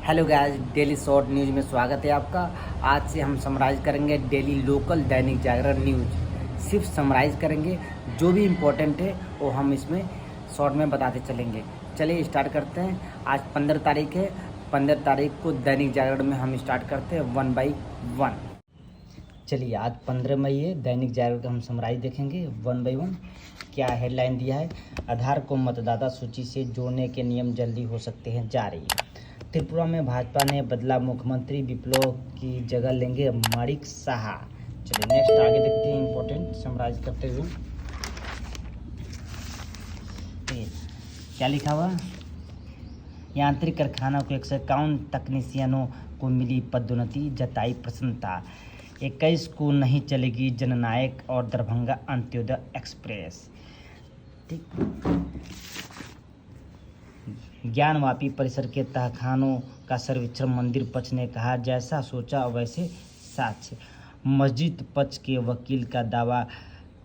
Hello guys, daily short news में स्वागत है आपका। आज से हम समराइज़ करेंगे daily local Dainik Jagran news. सिर्फ समराइज़ करेंगे, जो भी इम्पोर्टेंट है वो हम इसमें शॉर्ट में बताते चलेंगे। चलिए स्टार्ट करते हैं। आज 15 तारीख है। 15 तारीख को दैनिक जागरण में हम स्टार्ट करते हैं 1 बाई 1। चलिए, आज 15 मई है। दैनिक जागरण का हम समराइज देखेंगे 1 बाई 1। क्या हेडलाइन दिया है? आधार को मतदाता सूची से जोड़ने के नियम जल्दी हो सकते हैं जारी। त्रिपुरा में भाजपा ने बदला, मुख्यमंत्री विप्लव की जगह लेंगे माणिक साहा। चलिए नेक्स्ट आगे देखते हैं इंपॉर्टेंट समराइज करते हुए। क्या लिखा हुआ? यांत्रिक कारखाना को 151 तकनीशियनों को मिली पदोन्नति, जताई प्रसन्नता। 21 को नहीं चलेगी जननायक और दरभंगा अंत्योदय एक्सप्रेस। ठीक। ज्ञानवापी परिसर के तहखानों का सर्वेक्षण, मंदिर पक्ष ने कहा जैसा सोचा वैसे साक्ष्य। मस्जिद पक्ष के वकील का दावा,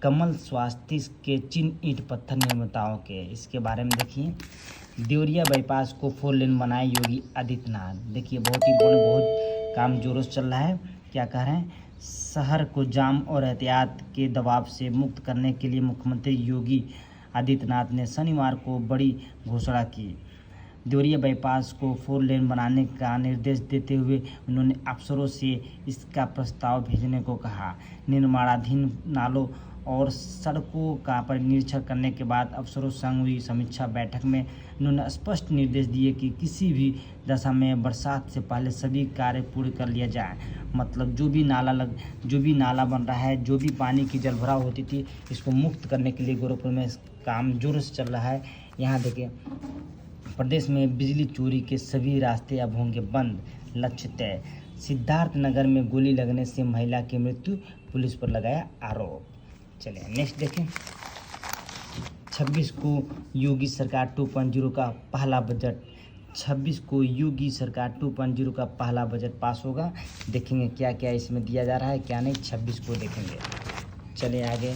कमल स्वास्थ्य के चिन्ह ईंट पत्थर निर्माताओं के। इसके बारे में देखिए। देवरिया बाईपास को 4 लेन बनाए योगी आदित्यनाथ। देखिए बहुत काम जोरों से चल रहा है। क्या कह रहे हैं? शहर को जाम और एहतियात के दबाव से मुक्त करने के लिए मुख्यमंत्री योगी आदित्यनाथ ने शनिवार को बड़ी घोषणा की। देवरिया बाईपास को 4 लेन बनाने का निर्देश देते हुए उन्होंने अफसरों से इसका प्रस्ताव भेजने को कहा। निर्माणाधीन नालों और सड़कों का निरीक्षण करने के बाद अफसरों संग हुई समीक्षा बैठक में उन्होंने स्पष्ट निर्देश दिए कि किसी भी दशा में बरसात से पहले सभी कार्य पूरे कर लिया जाए। मतलब जो भी नाला बन रहा है, जो भी पानी की जलभराव होती थी, इसको मुक्त करने के लिए गोरखपुर में काम जोरों से चल रहा है। यहाँ देखिए, प्रदेश में बिजली चोरी के सभी रास्ते अब होंगे बंद, लक्ष्य तय। सिद्धार्थनगर में गोली लगने से महिला की मृत्यु, पुलिस पर लगाया आरोप। चलिए नेक्स्ट देखें। 26 को योगी सरकार 2.0 का पहला बजट। 26 को योगी सरकार 2.0 का पहला बजट पास होगा। देखेंगे क्या क्या इसमें दिया जा रहा है, क्या नहीं। 26 को देखेंगे। चलिए आगे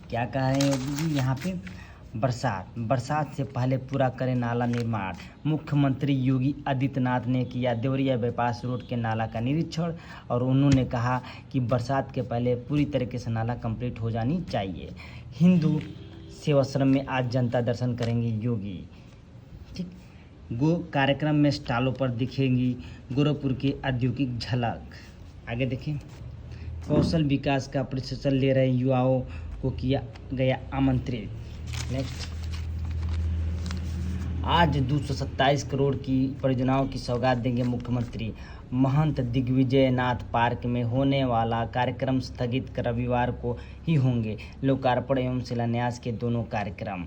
क्या कह रहे हैं यहाँ पे? बरसात से पहले पूरा करें नाला निर्माण। मुख्यमंत्री योगी आदित्यनाथ ने किया देवरिया बाईपास रोड के नाला का निरीक्षण और उन्होंने कहा कि बरसात के पहले पूरी तरीके से नाला कंप्लीट हो जानी चाहिए। हिंदू सेवाश्रम में आज जनता दर्शन करेंगे योगी। ठीक। गो कार्यक्रम में स्टॉलों पर दिखेंगी गोरखपुर की औद्योगिक झलक। आगे देखें। कौशल विकास का प्रशिक्षण ले रहे युवाओं को किया गया आमंत्रित। नेक्स्ट। आज 227 करोड़ की परियोजनाओं की सौगात देंगे मुख्यमंत्री। महंत दिग्विजय नाथ पार्क में होने वाला कार्यक्रम स्थगित कर रविवार को ही होंगे लोकार्पण एवं शिलान्यास के दोनों कार्यक्रम।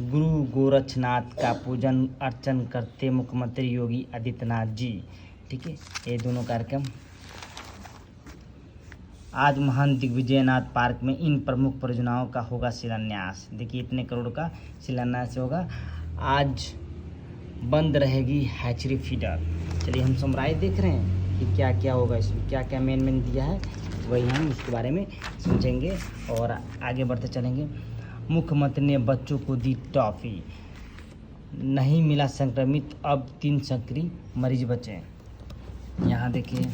गुरु गोरक्षनाथ का पूजन अर्चन करते मुख्यमंत्री योगी आदित्यनाथ जी। ठीक है, ये दोनों कार्यक्रम आज महंत दिग्विजयनाथ पार्क में इन प्रमुख परियोजनाओं का होगा शिलान्यास। देखिए इतने करोड़ का शिलान्यास होगा। आज बंद रहेगी हैचरी फीडर। चलिए हम समराइज देख रहे हैं कि क्या क्या होगा इसमें, क्या क्या मेन दिया है, वही हम इसके बारे में समझेंगे और आगे बढ़ते चलेंगे। मुख्यमंत्री ने बच्चों को दी टॉफ़ी, नहीं मिला संक्रमित, अब 3 सक्रिय मरीज बचे। यहाँ देखिए,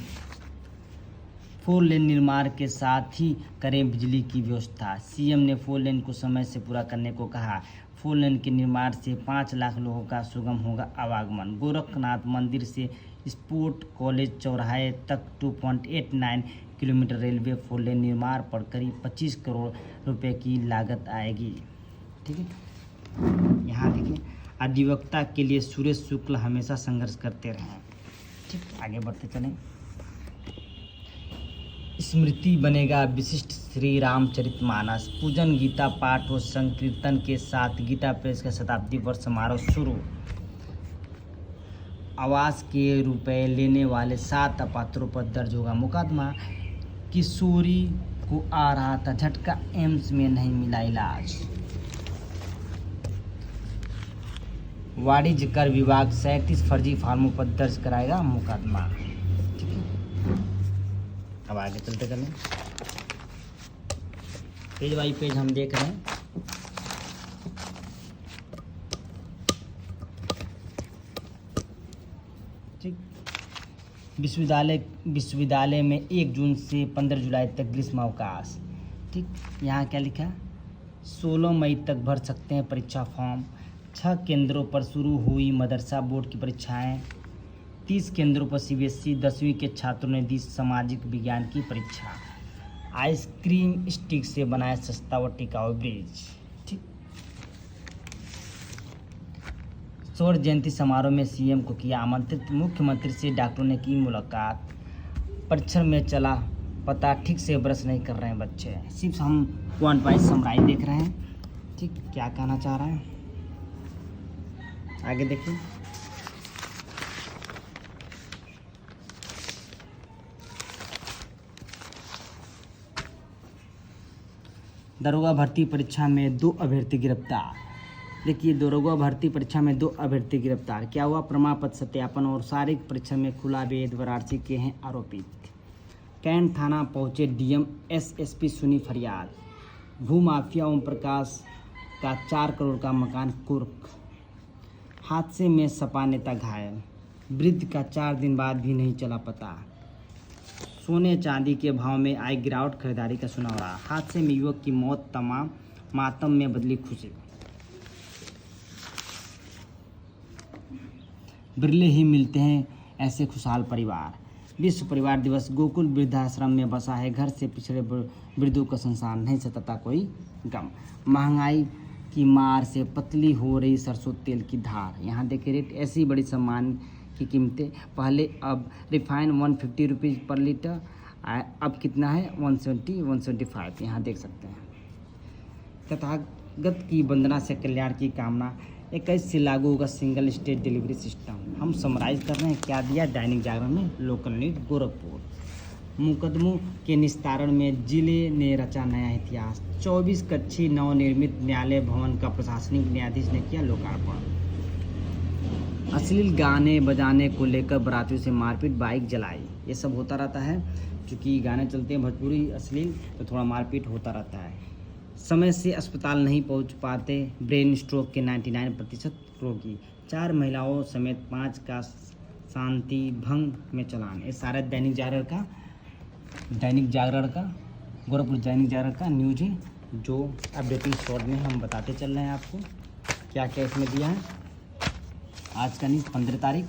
4 लेन निर्माण के साथ ही करें बिजली की व्यवस्था। सीएम ने 4 लेन को समय से पूरा करने को कहा। 4 लेन के निर्माण से 5 लाख लोगों का सुगम होगा आवागमन। गोरखनाथ मंदिर से स्पोर्ट कॉलेज चौराहे तक 2.89 किलोमीटर रेलवे 4 लेन निर्माण पर करीब 25 करोड़ रुपए की लागत आएगी। ठीक है। यहाँ देखिए, अधिवक्ता के लिए सुरेश शुक्ल हमेशा संघर्ष करते रहे। ठीक, आगे बढ़ते चलें। स्मृति बनेगा विशिष्ट श्री रामचरितमानस। पूजन, गीता पाठ व संकीर्तन के साथ गीता प्रेस का शताब्दी वर्ष समारोह शुरू। आवास के रुपए लेने वाले 7 अपात्रों पर दर्ज होगा मुकदमा। किशोरी को आ रहा था झटका, एम्स में नहीं मिला इलाज। वाणिज्य कर विभाग 37 फर्जी फार्मों पर दर्ज कराएगा मुकदमा। ठीक है, अब आगे चलते चलें। पेज बाई पेज हम देख रहे हैं। ठीक। विश्वविद्यालय में 1 जून से 15 जुलाई तक ग्रीष्म अवकाश। ठीक, यहाँ क्या लिखा, 16 मई तक भर सकते हैं परीक्षा फॉर्म। 6 केंद्रों पर शुरू हुई मदरसा बोर्ड की परीक्षाएं। 30 केंद्रों पर सीबीएसई 10वीं के छात्रों ने दी सामाजिक विज्ञान की परीक्षा। आइसक्रीम स्टिक से बनाया सस्ता व टिकाऊ ब्रिज। ठीक। स्वर्ण जयंती समारोह में सीएम को किया आमंत्रित, मुख्यमंत्री से डॉक्टरों ने की मुलाकात। परीक्षण में चला पता, ठीक से ब्रश नहीं कर रहे हैं बच्चे। सिर्फ हम पॉइंट वाइज समराइज देख रहे हैं। ठीक, क्या कहना चाह रहा है आगे देखिए। दरोगा भर्ती परीक्षा में 2 अभ्यर्थी गिरफ्तार। देखिए, दरोगा भर्ती परीक्षा में 2 अभ्यर्थी गिरफ्तार। क्या हुआ, प्रमाण पत्र सत्यापन और शारीरिक परीक्षा में खुला वेद वाराणसी के हैं आरोपित। कैंट थाना पहुंचे डीएम, एसएसपी सुनी फरियाद। भूमाफिया ओम प्रकाश का 4 करोड़ का मकान कुर्क। हादसे में सपा नेता घायल। वृद्ध का 4 दिन बाद भी नहीं चला पता। सोने चांदी के भाव में आई गिरावट, खरीदारी का सुनहरा। हादसे में युवक की मौत, तमाम मातम में बदली खुशी। बिरले ही मिलते हैं ऐसे खुशहाल परिवार। विश्व परिवार दिवस। गोकुल वृद्धाश्रम में बसा है घर से पिछड़े वृद्धों का संसार, नहीं सताता कोई गम। महंगाई की मार से पतली हो रही सरसों तेल की धार। यहाँ देखिए रेट, ऐसी बड़ी सामान की कीमतें। पहले अब रिफाइन 150 रुपीज़ पर लीटर, अब कितना है 170 175। यहाँ देख सकते हैं। तथागत की वंदना से कल्याण की कामना। 21 से लागू होगा सिंगल स्टेट डिलीवरी सिस्टम। हम समराइज कर रहे हैं, क्या दिया दैनिक जागरण में। Local news Gorakhpur. मुकदमों के निस्तारण में जिले ने रचा नया इतिहास। 24 कक्षी नवनिर्मित न्यायालय भवन का प्रशासनिक न्यायाधीश ने किया लोकार्पण। अश्लील गाने बजाने को लेकर बरातियों से मारपीट, बाइक जलाई। ये सब होता रहता है, क्योंकि गाने चलते हैं भोजपुरी अश्लील, तो थोड़ा मारपीट होता रहता है। समय से अस्पताल नहीं पहुंच पाते ब्रेन स्ट्रोक के 99% रोगी। 4 महिलाओं समेत 5 का शांति भंग में चलान। ये सारा दैनिक जागरण का गोरखपुर दैनिक जागरण का न्यूज है, जो अपडेटिंग शॉर्ट में हम बताते चल रहे हैं आपको क्या क्या इसमें दिया है। आज का न्यूज़ 15 तारीख।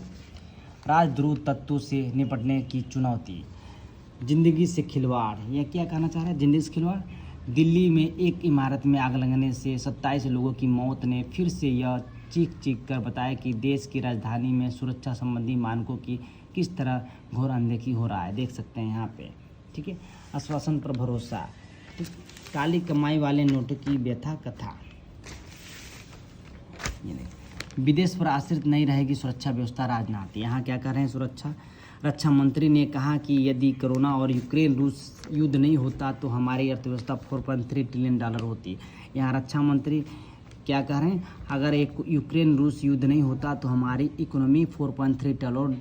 राजद्रोह तत्वों से निपटने की चुनौती। जिंदगी से खिलवाड़। यह क्या कहना चाह रहा है, जिंदगी से खिलवाड़। दिल्ली में एक इमारत में आग लगने से 27 लोगों की मौत ने फिर से यह चीख कर बताया कि देश की राजधानी में सुरक्षा संबंधी मानकों की किस तरह घोर अनदेखी हो रहा है। देख सकते हैं यहाँ पे। ठीक है, आश्वासन पर भरोसा। ठीक, काली कमाई वाले नोटों की व्यथा कथा। ये देखिए, विदेश पर आश्रित नहीं रहेगी सुरक्षा व्यवस्था, राजनाथ। यहाँ क्या कर रहे हैं, सुरक्षा। रक्षा मंत्री ने कहा कि यदि कोरोना और यूक्रेन रूस युद्ध नहीं होता तो हमारी अर्थव्यवस्था 4.3 ट्रिलियन डॉलर होती। यहाँ रक्षा मंत्री क्या कह रहे हैं, अगर एक यूक्रेन रूस युद्ध नहीं होता तो हमारी इकोनॉमी 4.3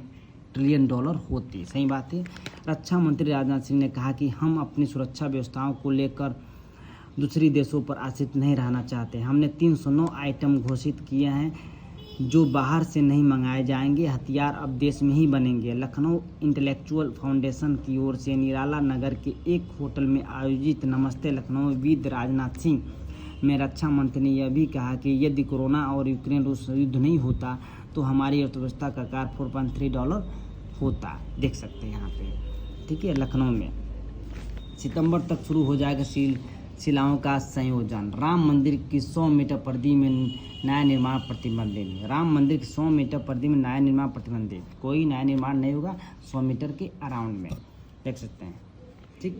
ट्रिलियन डॉलर होती। सही बात है। रक्षा मंत्री राजनाथ सिंह ने कहा कि हम अपनी सुरक्षा व्यवस्थाओं को लेकर दूसरी देशों पर आश्रित नहीं रहना चाहते। हमने 309 आइटम घोषित किए हैं जो बाहर से नहीं मंगाए जाएंगे। हथियार अब देश में ही बनेंगे। लखनऊ इंटेलेक्चुअल फाउंडेशन की ओर से निराला नगर के एक होटल में आयोजित नमस्ते लखनऊ विद राजनाथ सिंह में रक्षा मंत्री ने यह भी कहा कि यदि कोरोना और यूक्रेन रूस युद्ध नहीं होता तो हमारी अर्थव्यवस्था का आकार 4.3 डॉलर होता। देख सकते हैं यहाँ पे। ठीक है, लखनऊ में सितंबर तक शुरू हो जाएगा शिलाओं का संयोजन। राम मंदिर की 100 मीटर परिधि में नया निर्माण प्रतिबंधित। राम मंदिर की 100 मीटर परिधि में नया निर्माण प्रतिबंधित। कोई नया निर्माण नहीं होगा 100 मीटर के अराउंड में। देख सकते हैं। ठीक,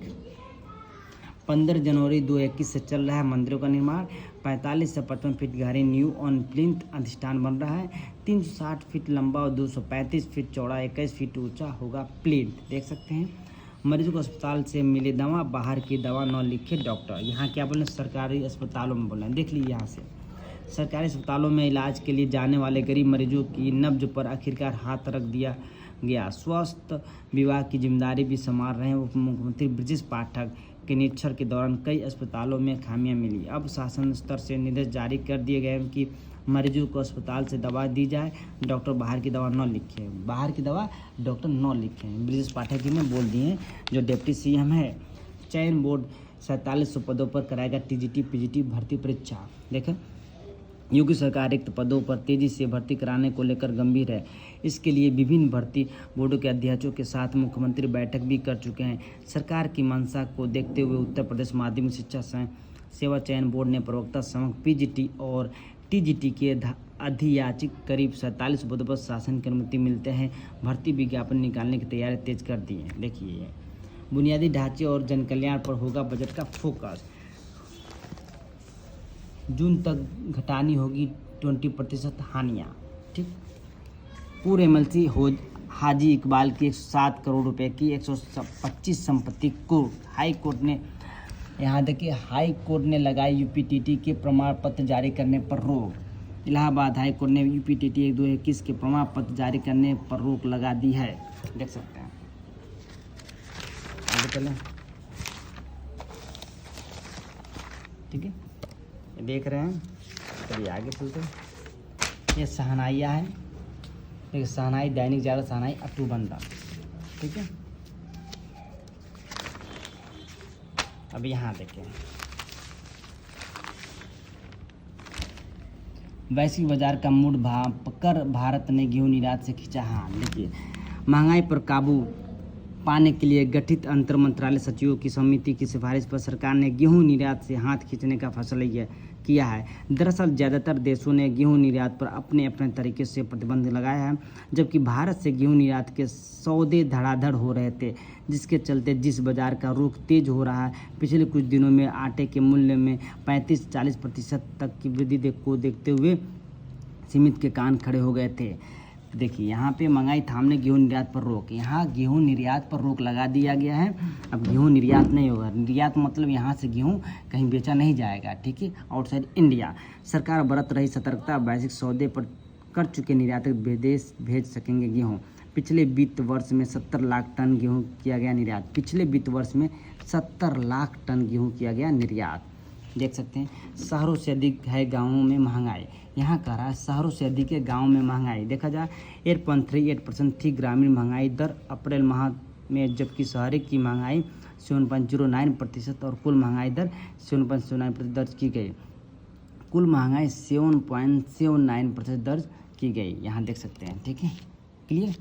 15 जनवरी 2021 से चल रहा है मंदिरों का निर्माण। 45 से 55 फीट गहरी न्यू ऑन प्लिंथ अधिष्ठान बन रहा है। 360 फीट लंबा और 235 फीट चौड़ा, 21 फीट ऊंचा होगा प्लिंथ। देख सकते हैं। मरीजों को अस्पताल से मिले दवा, बाहर की दवा न लिखे डॉक्टर। यहाँ क्या बोले, सरकारी अस्पतालों में बोले। देख लीजिए यहाँ से, सरकारी अस्पतालों में इलाज के लिए जाने वाले गरीब मरीजों की नब्ज पर आखिरकार हाथ रख दिया गया। स्वास्थ्य विभाग की जिम्मेदारी भी संभाल रहे हैं उप मुख्यमंत्री ब्रजेश पाठक के निरीक्षण के दौरान कई अस्पतालों में खामियां मिली। अब शासन स्तर से निर्देश जारी कर दिए गए हैं कि मरीजों को अस्पताल से दवा दी जाए, डॉक्टर बाहर की दवा न लिखें, बाहर की दवा डॉक्टर न लिखें। ब्रजेश पाठक जी ने बोल दिए, जो डिप्टी सीएम है। चयन बोर्ड 4700 पदों पर कराएगा टीजीटी पीजीटी भर्ती परीक्षा। देखें, योगी सरकार रिक्त पदों पर तेजी से भर्ती कराने को लेकर गंभीर है। इसके लिए विभिन्न भर्ती बोर्डों के अध्यक्षों के साथ मुख्यमंत्री बैठक भी कर चुके हैं। सरकार की मंशा को देखते हुए उत्तर प्रदेश माध्यमिक शिक्षा सेवा चयन बोर्ड ने प्रवक्ता समक्ष पीजीटी और टीजीटी के अधियाचित करीब 47 पदों पर शासन की अनुमति मिलते हैं भर्ती विज्ञापन निकालने की तैयारी तेज कर दी है। देखिए, बुनियादी ढांचे और जनकल्याण पर होगा बजट का फोकस। जून तक घटानी होगी 20% हानियाँ। ठीक, पूर्व एमएलसी हाजी इकबाल की 107 करोड़ रुपए की 125 संपत्ति को हाई कोर्ट ने, यहाँ देखिए, हाई कोर्ट ने लगाई यूपीटीटी के प्रमाण पत्र जारी करने पर रोक। इलाहाबाद हाई कोर्ट ने यूपीटीटी 1-2-21 के प्रमाण पत्र जारी करने पर रोक लगा दी है। देख सकते हैं, आगे चलें। ठीक है, देख रहे हैं, चलिए आगे चलते हैं। ये शहनाइया है, देखिए, शहनाई दैनिक जागरण शहनाई अक्टूबंदा। ठीक है, अब यहाँ देखें, वैश्विक बाजार का मूड कर भारत ने गेहूं निर्यात से खींचा हाथ। देखिए, महंगाई पर काबू पाने के लिए गठित अंतर मंत्रालय सचिवों की समिति की सिफारिश पर सरकार ने गेहूं निर्यात से हाथ खींचने का फैसला किया है। दरअसल ज़्यादातर देशों ने गेहूं निर्यात पर अपने अपने तरीके से प्रतिबंध लगाया है, जबकि भारत से गेहूं निर्यात के सौदे धड़ाधड़ हो रहे थे, जिसके चलते जिस बाजार का रुख तेज हो रहा है। पिछले कुछ दिनों में आटे के मूल्य में 35-40% तक की वृद्धि को देखते हुए सीमित के कान खड़े हो गए थे। देखिए, यहाँ पे महंगाई थामने गेहूं निर्यात पर रोक, यहाँ गेहूं निर्यात पर रोक लगा दिया गया है। अब गेहूं निर्यात नहीं होगा, निर्यात मतलब यहाँ से गेहूं कहीं बेचा नहीं जाएगा। ठीक है, आउटसाइड इंडिया। सरकार बरत रही सतर्कता, वैश्विक सौदे पर कर चुके निर्यातक विदेश भेज सकेंगे गेहूँ। पिछले वित्त वर्ष में 70 लाख टन गेहूँ किया गया निर्यात। पिछले वित्त वर्ष में 70 लाख टन गेहूँ किया गया निर्यात। देख सकते हैं, शहरों से अधिक है गाँवों में महंगाई। यहाँ कह रहा है शहरों से अधिक है गाँव में महंगाई। देखा जाए 8.38% थी ग्रामीण महंगाई दर अप्रैल माह में, जबकि शहरी की महंगाई 7.09% और कुल महंगाई दर 7.09% दर्ज की गई। कुल महंगाई 7.79% दर्ज की गई, यहाँ देख सकते हैं। ठीक है, क्लियर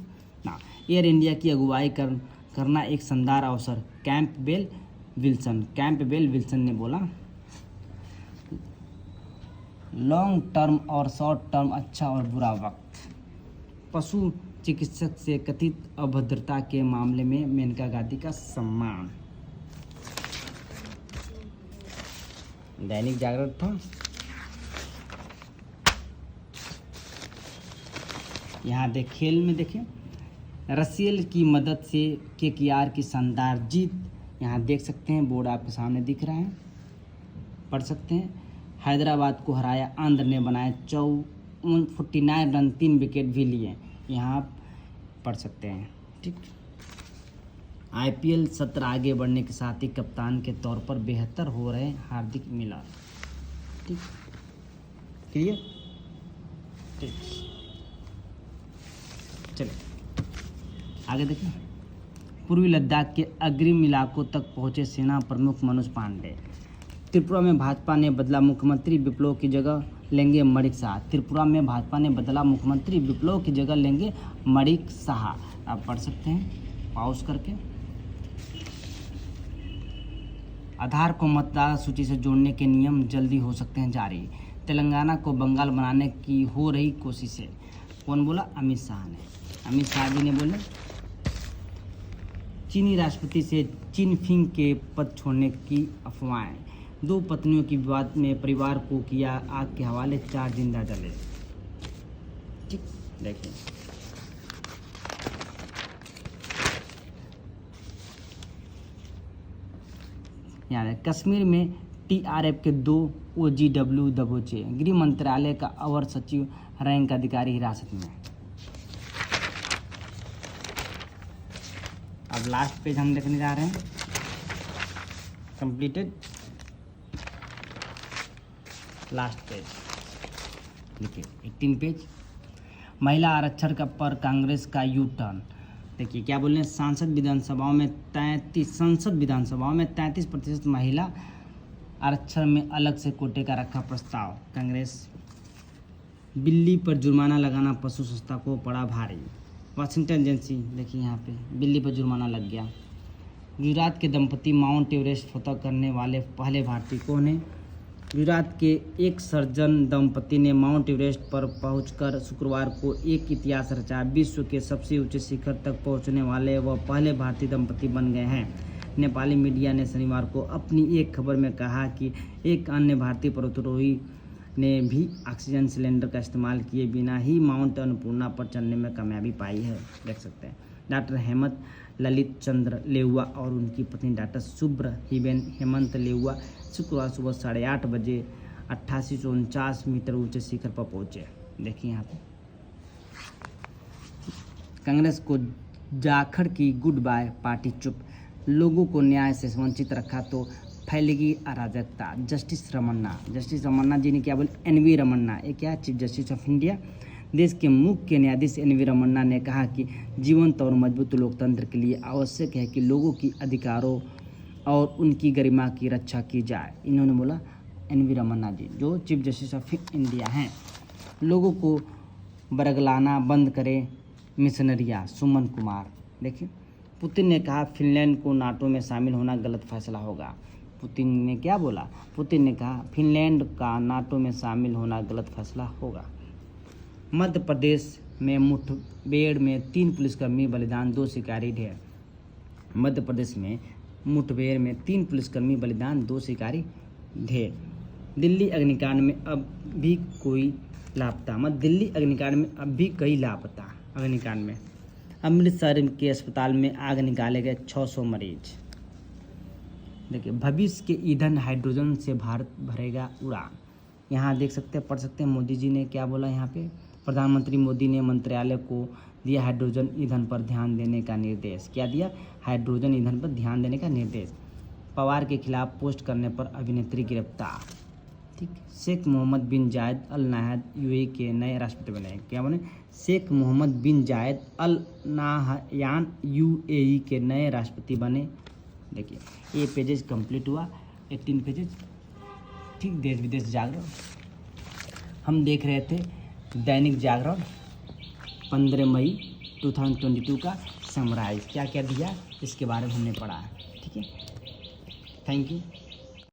ना। एयर इंडिया की अगुवाई करना एक शानदार अवसर, कैंपबेल विल्सन ने बोला। लॉन्ग टर्म और शॉर्ट टर्म, अच्छा और बुरा वक्त। पशु चिकित्सक से कथित अभद्रता के मामले में मेनका गांधी का सम्मान। दैनिक जागरण था। यहाँ देख, खेल में देखें, रसियल की मदद से केकेआर की शानदार जीत। यहाँ देख सकते हैं, बोर्ड आपके सामने दिख रहा है, पढ़ सकते हैं। हैदराबाद को हराया, आंध्र ने बनाए 49 रन, 3 विकेट भी लिए, यहाँ पढ़ सकते हैं। ठीक, आईपीएल सत्र आगे बढ़ने के साथ ही कप्तान के तौर पर बेहतर हो रहे हार्दिक मिलर। ठीक, क्लियर। ठीक, चलिए आगे देखें। पूर्वी लद्दाख के अग्रिम इलाकों तक पहुंचे सेना प्रमुख मनोज पांडे। त्रिपुरा में भाजपा ने बदला मुख्यमंत्री, विप्लव की जगह लेंगे मणिक शाह। त्रिपुरा में भाजपा ने बदला मुख्यमंत्री, विप्लव की जगह लेंगे मणिक शाह। आप पढ़ सकते हैं पॉज करके। आधार को मतदाता सूची से जोड़ने के नियम जल्दी हो सकते हैं जारी। तेलंगाना को बंगाल बनाने की हो रही कोशिशें। कौन बोला? अमित शाह ने। अमित शाह जी ने बोले। चीनी राष्ट्रपति से चिनफिंग के पद छोड़ने की अफवाहें। 2 पत्नियों की विवाद में परिवार को किया आग के हवाले, 4 जिंदा जले। ठीक, देखिए यहाँ कश्मीर में टीआरएफ के 2 OGW दबोचे। गृह मंत्रालय का अवर सचिव रैंक अधिकारी हिरासत में। अब लास्ट पेज हम देखने जा रहे हैं, कंप्लीटेड लास्ट पेज। देखिए 18 पेज। महिला आरक्षण का पर कांग्रेस का यू टर्न। देखिए क्या बोल रहे हैं, संसद विधानसभाओं में 33% महिला आरक्षण में अलग से कोटे का रखा प्रस्ताव कांग्रेस। बिल्ली पर जुर्माना लगाना पशु संस्था को पड़ा भारी। वाशिंगटन एजेंसी, देखिए यहाँ पे बिल्ली पर जुर्माना लग गया। गुजरात के दंपति माउंट एवरेस्ट फतह करने वाले पहले भारतीय कौन है? गुजरात के एक सर्जन दंपति ने माउंट एवरेस्ट पर पहुंचकर शुक्रवार को एक इतिहास रचा। विश्व के सबसे ऊंचे शिखर तक पहुंचने वाले वह पहले भारतीय दंपति बन गए हैं। नेपाली मीडिया ने शनिवार को अपनी एक खबर में कहा कि एक अन्य भारतीय पर्वतारोही ने भी ऑक्सीजन सिलेंडर का इस्तेमाल किए बिना ही माउंट अन्नपूर्णा पर चढ़ने में कामयाबी पाई है। देख सकते हैं डॉक्टर ललित चंद्र लेउआ और उनकी पत्नी डॉक्टर शुभ्र हिबेन हेमंत लेउआ शुक्रवार सुबह 8:30 बजे 8849 मीटर ऊंचे शिखर पर पहुंचे। देखिए यहाँ पे कांग्रेस को जाखड़ की गुड बाय पार्टी चुप। लोगों को न्याय से वंचित रखा तो फैलेगी अराजकता। जस्टिस रमन्ना जी ने क्या बोले, एनवी रमन्ना, ये क्या चीफ जस्टिस ऑफ इंडिया, देश के मुख्य न्यायाधीश एनवी रमन्ना ने कहा कि जीवंत और मजबूत लोकतंत्र के लिए आवश्यक है कि लोगों की अधिकारों और उनकी गरिमा की रक्षा की जाए। इन्होंने बोला एनवी रमन्ना जी जो चीफ जस्टिस ऑफ इंडिया हैं। लोगों को बरगलाना बंद करें मिशनरिया। सुमन कुमार, देखिए पुतिन ने कहा फिनलैंड को नाटो में शामिल होना गलत फैसला होगा। पुतिन ने क्या बोला? पुतिन ने कहा फिनलैंड का नाटो में शामिल होना गलत फैसला होगा। मध्य प्रदेश में मुठभेड़ में 3 पुलिसकर्मी बलिदान, 2 शिकारी ढेर। मध्य प्रदेश में मुठभेड़ में 3 पुलिसकर्मी बलिदान, 2 शिकारी ढेर। दिल्ली अग्निकांड में अब भी कोई लापता। दिल्ली अग्निकांड में अब भी कई लापता। अग्निकांड में अमृतसर के अस्पताल में आग निकाले गए 600 मरीज। देखिए भविष्य के ईंधन हाइड्रोजन से भारत भरेगा उड़ान। यहाँ देख सकते हैं, पढ़ सकते हैं मोदी जी ने क्या बोला। यहाँ पे प्रधानमंत्री मोदी ने मंत्रालय को दिया हाइड्रोजन ईंधन पर ध्यान देने का निर्देश। क्या दिया? हाइड्रोजन ईंधन पर ध्यान देने का निर्देश। पवार के खिलाफ पोस्ट करने पर अभिनेत्री गिरफ्तार। ठीक। शेख मोहम्मद बिन जायद अल नाहयान यूएई के नए राष्ट्रपति बने। क्या बने? शेख मोहम्मद बिन जायद अल नाहयान यूएई के नए राष्ट्रपति बने। देखिए ये पेजेस कंप्लीट हुआ, 18 पेजेस। ठीक, देश विदेश जागरण हम देख रहे थे। दैनिक जागरण 15 मई 2022 का समराइज क्या क्या दिया इसके बारे में हमने पढ़ा है। ठीक है, थैंक यू।